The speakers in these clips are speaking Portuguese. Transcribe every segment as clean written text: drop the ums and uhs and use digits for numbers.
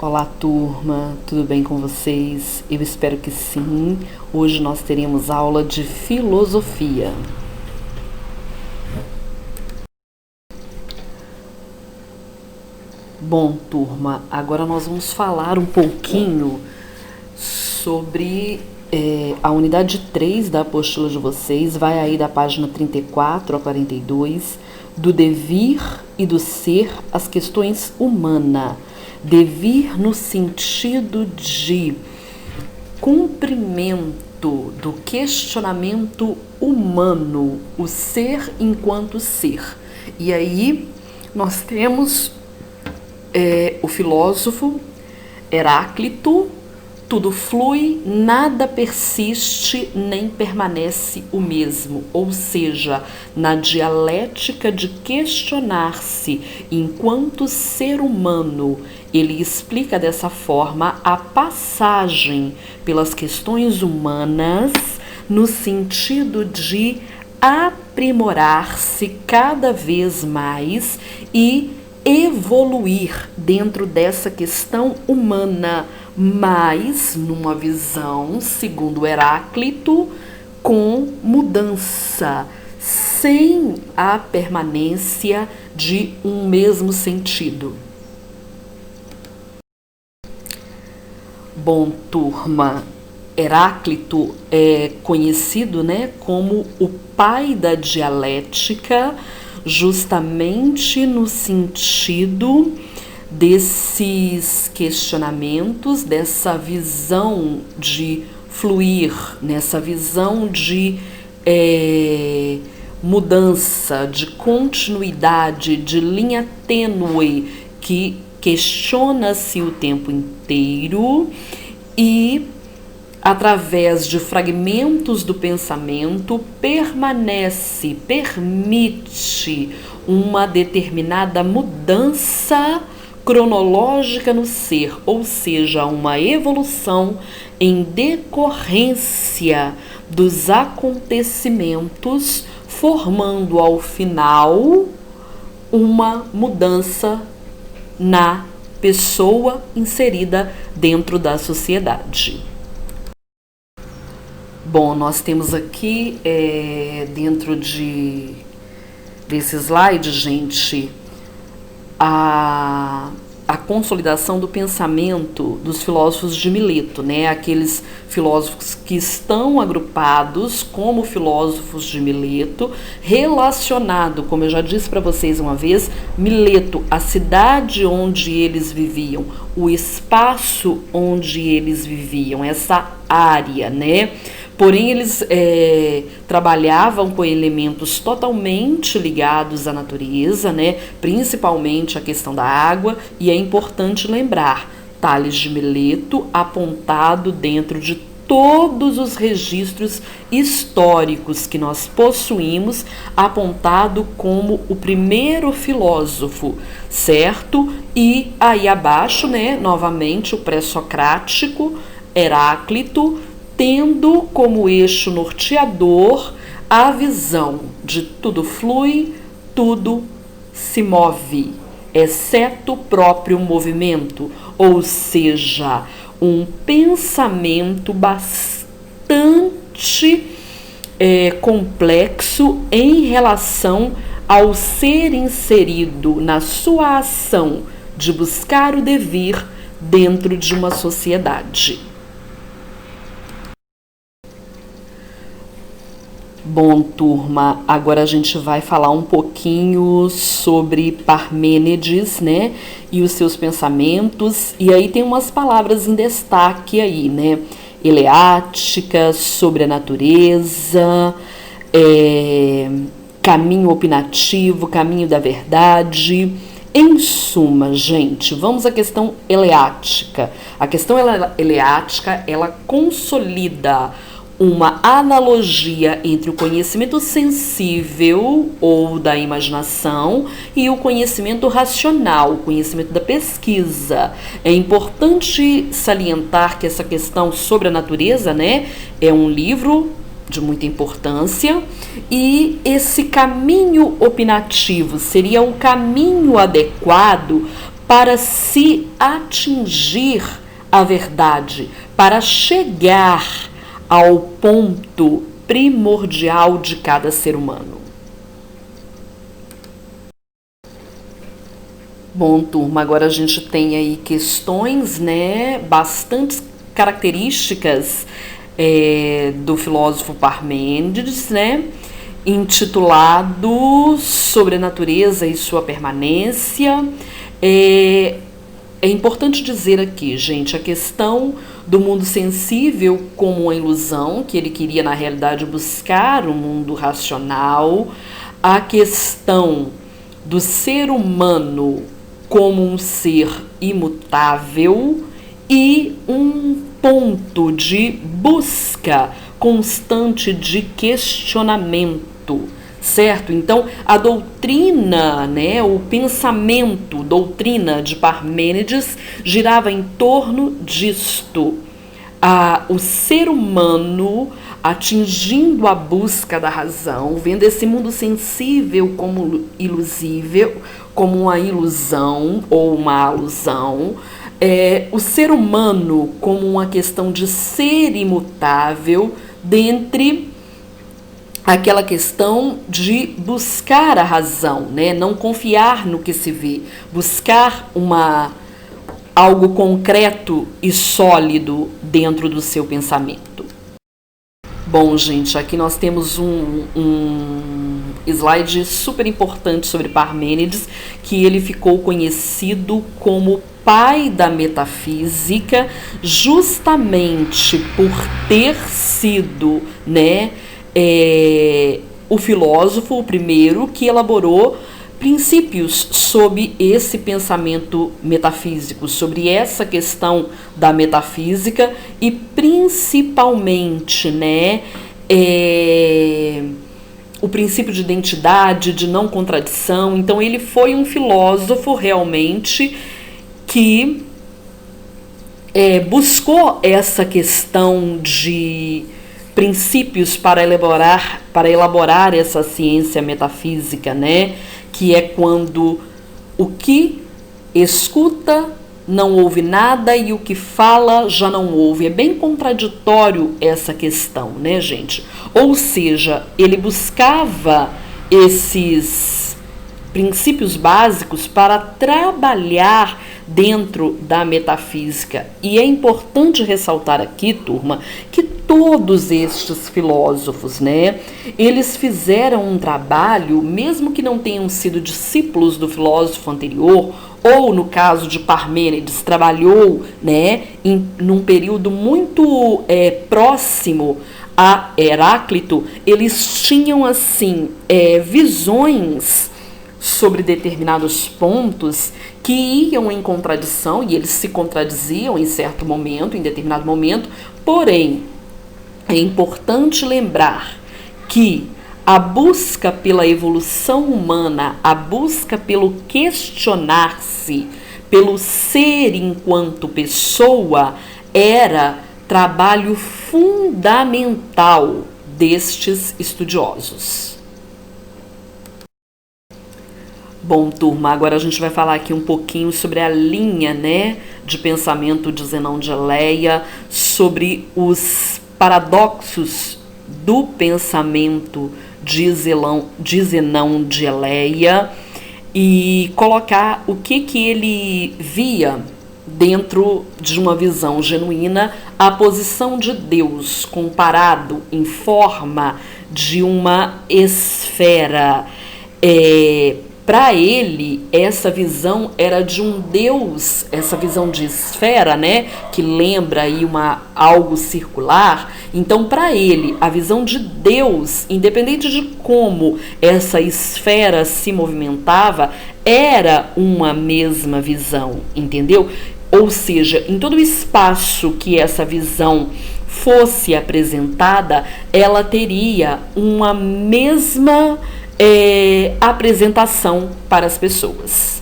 Olá, turma, tudo bem com vocês? Eu espero que sim. Hoje nós teremos aula de filosofia. Bom, turma, agora nós vamos falar um pouquinho sobre a unidade 3 da apostila de vocês, vai aí da página 34 a 42, do devir e do ser, as questões humanas. Devir no sentido de cumprimento do questionamento humano, o ser enquanto ser. E aí nós temos o filósofo Heráclito: tudo flui, nada persiste nem permanece o mesmo. Ou seja, na dialética de questionar-se enquanto ser humano, ele explica dessa forma a passagem pelas questões humanas no sentido de aprimorar-se cada vez mais e evoluir dentro dessa questão humana, mas numa visão, segundo Heráclito, com mudança, sem a permanência de um mesmo sentido. Bom, turma, Heráclito é conhecido, como o pai da dialética, justamente no sentido desses questionamentos, dessa visão de fluir, nessa visão de mudança, de continuidade, de linha tênue, que questiona-se o tempo inteiro e, através de fragmentos do pensamento, permite uma determinada mudança cronológica no ser, ou seja, uma evolução em decorrência dos acontecimentos, formando ao final uma mudança na pessoa inserida dentro da sociedade. Bom, nós temos aqui dentro desse slide, gente, a consolidação do pensamento dos filósofos de Mileto, aqueles filósofos que estão agrupados como filósofos de Mileto, relacionado, como eu já disse para vocês uma vez, Mileto, a cidade onde eles viviam, o espaço onde eles viviam, essa área, Porém, eles trabalhavam com elementos totalmente ligados à natureza, principalmente a questão da água, e é importante lembrar, Tales de Mileto apontado dentro de todos os registros históricos que nós possuímos, apontado como o primeiro filósofo, certo? E aí abaixo, novamente o pré-socrático, Heráclito, tendo como eixo norteador a visão de tudo flui, tudo se move, exceto o próprio movimento, ou seja, um pensamento bastante complexo em relação ao ser inserido na sua ação de buscar o devir dentro de uma sociedade. Bom, turma, agora a gente vai falar um pouquinho sobre Parmênides, e os seus pensamentos, e aí tem umas palavras em destaque aí, Eleática, sobre a natureza, caminho opinativo, caminho da verdade. Em suma, gente, vamos à questão eleática. A questão eleática, ela consolida uma analogia entre o conhecimento sensível ou da imaginação e o conhecimento racional, o conhecimento da pesquisa. É importante salientar que essa questão sobre a natureza, é um livro de muita importância, e esse caminho opinativo seria o caminho adequado para se atingir a verdade, para chegar ao ponto primordial de cada ser humano. Bom, turma, agora a gente tem aí questões, né, bastante características do filósofo Parmênides, né, intitulado Sobre a Natureza e Sua Permanência. É importante dizer aqui, gente, a questão do mundo sensível como uma ilusão, que ele queria, na realidade, buscar um mundo racional, a questão do ser humano como um ser imutável e um ponto de busca constante de questionamento, certo? Então, a doutrina, né, o pensamento, doutrina de Parmênides girava em torno disto. O ser humano atingindo a busca da razão, vendo esse mundo sensível como ilusível, como uma ilusão ou uma alusão, o ser humano como uma questão de ser imutável, dentre aquela questão de buscar a razão, né? Não confiar no que se vê, buscar algo concreto e sólido dentro do seu pensamento. Bom, gente, aqui nós temos um slide super importante sobre Parmênides, que ele ficou conhecido como pai da metafísica, justamente por ter sido, né, o filósofo, o primeiro, que elaborou princípios sobre esse pensamento metafísico, sobre essa questão da metafísica e principalmente, né, o princípio de identidade, de não contradição. Então ele foi um filósofo realmente que buscou essa questão de princípios para elaborar essa ciência metafísica, né? Que é quando o que escuta não ouve nada e o que fala já não ouve. É bem contraditório essa questão, né, gente? Ou seja, ele buscava esses princípios básicos para trabalhar dentro da metafísica. E é importante ressaltar aqui, turma, que todos estes filósofos, né, eles fizeram um trabalho, mesmo que não tenham sido discípulos do filósofo anterior, ou no caso de Parmênides, trabalhou, né, num período muito próximo a Heráclito. Eles tinham, assim, visões sobre determinados pontos que iam em contradição, e eles se contradiziam em certo momento, em determinado momento. Porém, é importante lembrar que a busca pela evolução humana, a busca pelo questionar-se, pelo ser enquanto pessoa, era trabalho fundamental destes estudiosos. Bom, turma, agora a gente vai falar aqui um pouquinho sobre a linha, né, de pensamento de Zenão de Eleia, sobre os paradoxos do pensamento de Zenão de Eleia e colocar o que ele via dentro de uma visão genuína, a posição de Deus comparado em forma de uma esfera. Para ele, essa visão era de um Deus, essa visão de esfera, né, que lembra aí algo circular. Então, para ele, a visão de Deus, independente de como essa esfera se movimentava, era uma mesma visão, entendeu? Ou seja, em todo o espaço que essa visão fosse apresentada, ela teria uma mesma apresentação para as pessoas.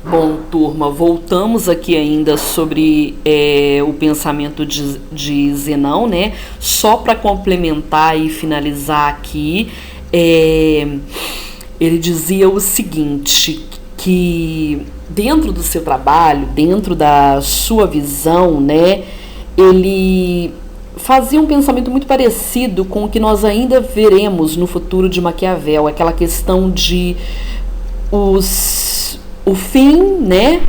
Bom, turma, voltamos aqui ainda sobre o pensamento de Zenão, né? Só para complementar e finalizar aqui, ele dizia o seguinte, que dentro do seu trabalho, dentro da sua visão, né, ele fazia um pensamento muito parecido com o que nós ainda veremos no futuro de Maquiavel, aquela questão de o fim, né,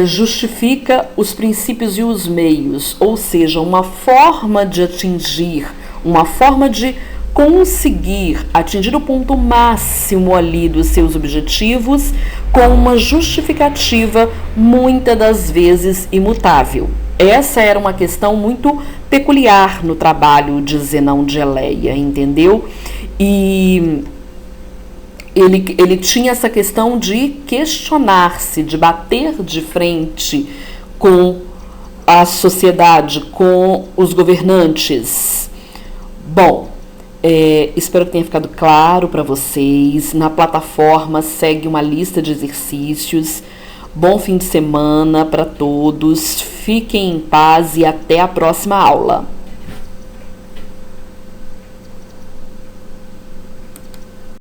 justifica os princípios e os meios, ou seja, uma forma de atingir, uma forma de conseguir atingir o ponto máximo ali dos seus objetivos com uma justificativa muitas das vezes imutável. Essa era uma questão muito peculiar no trabalho de Zenão de Eleia, entendeu? E ele tinha essa questão de questionar-se, de bater de frente com a sociedade, com os governantes. Bom, espero que tenha ficado claro para vocês. Na plataforma segue uma lista de exercícios. Bom fim de semana para todos. Fiquem em paz e até a próxima aula.